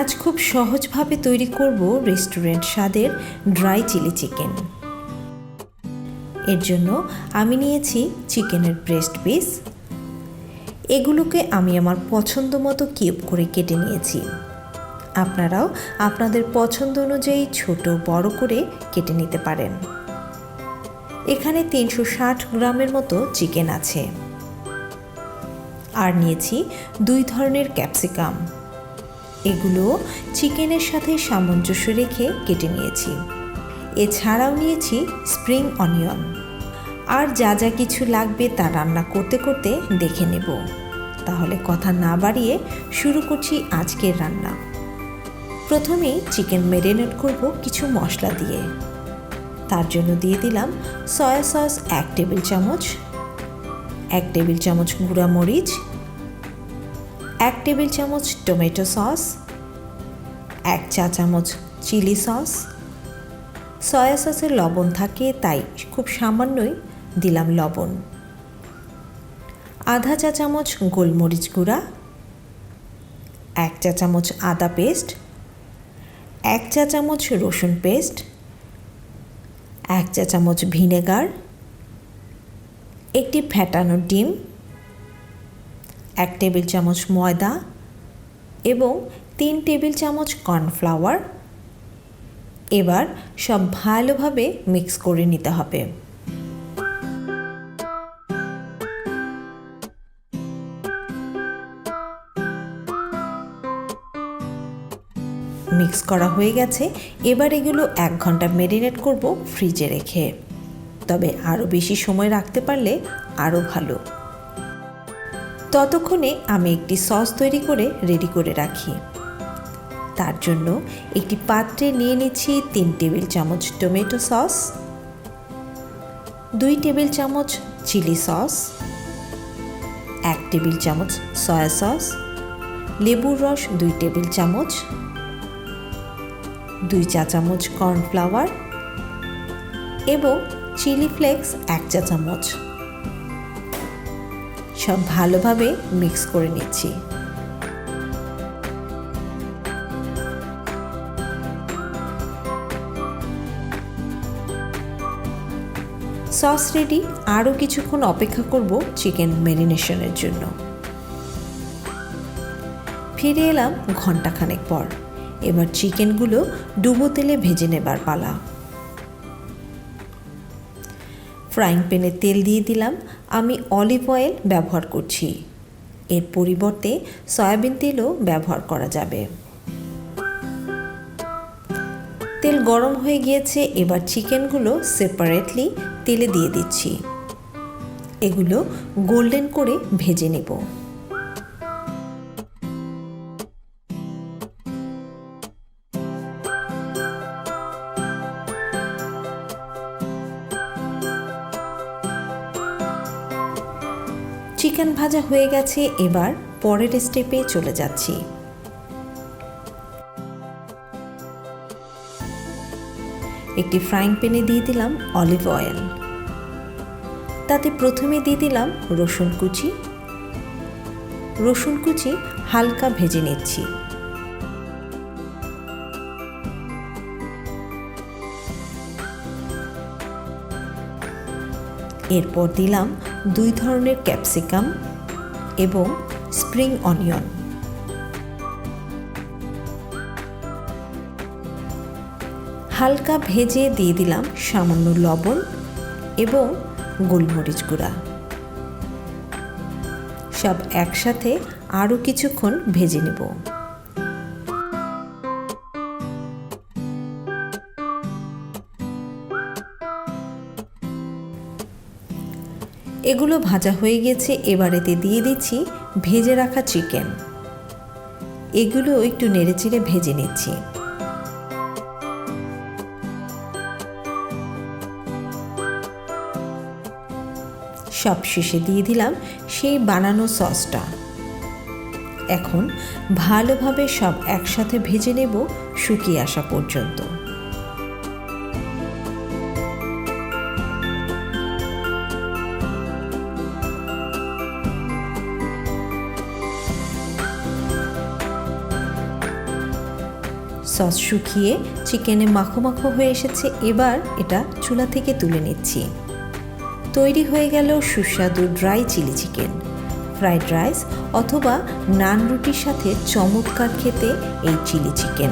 আজ খুব সহজভাবে তৈরি করব রেস্টুরেন্ট স্বাদের ড্রাই চিলি চিকেন। এর জন্য আমি নিয়েছি চিকেনের ব্রেস্ট পিস। এগুলোকে আমি আমার পছন্দ মতো কিউব করে কেটে নিয়েছি। আপনারাও আপনাদের পছন্দ অনুযায়ী ছোট বড় করে কেটে নিতে পারেন। এখানে 360 গ্রামের মতো চিকেন আছে। আর নিয়েছি 2 ধরনের ক্যাপসিকাম। এগুলো চিকেনের সাথে সামঞ্জস্য রেখে কেটে নিয়েছি। এছাড়াও নিয়েছি স্প্রিং অনিয়ন। আর যা যা কিছু লাগবে তা রান্না করতে করতে দেখে নেব। তাহলে কথা না বাড়িয়ে শুরু করছি আজকের রান্না। প্রথমেই চিকেন ম্যারিনেট করব কিছু মশলা দিয়ে। তার জন্য দিয়ে দিলাম সয়া সস 1 টেবিল চামচ, 1 টেবিল চামচ গুঁড়া মরিচ, 1 টেবিল চামচ টমেটো সস, 1 চা চামচ চিলি সস। সয়া সসে লবণ থাকে তাই খুব সামান্যই দিলাম লবণ। আধা চা চামচ গোলমরিচ গুঁড়া, 1 চা চামচ আদা পেস্ট, 1 চা চামচ রসুন পেস্ট, 1 চা চামচ ভিনেগার, একটি ফ্যাটানো ডিম, 1 টেবিল চামচ ময়দা এবং 3 টেবিল চামচ কর্নফ্লাওয়ার। এবার সব ভালোভাবে মিক্স করে নিতে হবে। মিক্স করা হয়ে গেছে। এবার এগুলো 1 ঘন্টা ম্যারিনেট করব ফ্রিজে রেখে। তবে আরও বেশি সময় রাখতে পারলে আরও ভালো। ততক্ষণে আমি একটি সস তৈরি করে রেডি করে রাখি। তার জন্য একটি পাত্রে নিয়ে নিচ্ছি 3 টেবিল চামচ টমেটো সস, 2 টেবিল চামচ চিলি সস, 1 টেবিল চামচ সয়া সস, লেবুর রস 2 টেবিল চামচ, 2 চা চামচ কর্নফ্লাওয়ার এবং চিলি ফ্লেক্স 1 চা চামচ। সব ভালোভাবে মিক্স করে নিচ্ছি। Sauce ready. আরও কিছুক্ষণ অপেক্ষা করব চিকেন ম্যারিনেশনের জন্য। ফিরে এলাম ঘন্টাখানেক পর। এবার চিকেনগুলো ডুবো তেলে ভেজে নেবার পালা। ফ্রাইং প্যানে তেল দিয়ে দিলাম। আমি অলিভ অয়েল ব্যবহার করছি। এর পরিবর্তে সয়াবিন তেলও ব্যবহার করা যাবে। তেল গরম হয়ে গিয়েছে। এবার চিকেনগুলো সেপারেটলি তেলে দিয়ে দিচ্ছি। এগুলো গোল্ডেন করে ভেজে নেব। চিকেন ভাজা হয়ে গেছে। এবার পরের স্টেপে চলে যাচ্ছি। একটি ফ্রাইং প্যানে দিয়ে দিলাম অলিভ অয়েল। তাতে প্রথমে দিয়ে দিলাম রসুন কুচি। রসুন কুচি হালকা ভেজে নিচ্ছি। এরপর দিলাম 2 ধরনের ক্যাপসিকাম এবং স্প্রিং অনিয়ন। হালকা ভেজে দিয়ে দিলাম সামান্য লবণ এবং গোলমরিচ গুঁড়া। সব একসাথে আরও কিছুক্ষণ ভেজে নেব। এগুলো ভাজা হয়ে গেছে। এবার এতে দিয়ে দিচ্ছি ভেজে রাখা চিকেন। এগুলো একটু নেড়েচেড়ে ভেজে নিচ্ছি। সব শেষে দিয়ে দিলাম সেই বানানো সসটা। এখন ভালোভাবে সব একসাথে ভেজে নেব শুকিয়ে আসা পর্যন্ত। সস শুকিয়ে চিকেনে মাখো মাখো হয়ে এসেছে। এবার এটা চুলা থেকে তুলে নিচ্ছি। তৈরি হয়ে গেল সুস্বাদু dry chilli chicken. Fried rice অথবা নান রুটির সাথে চমৎকার খেতে এই চিলি চিকেন।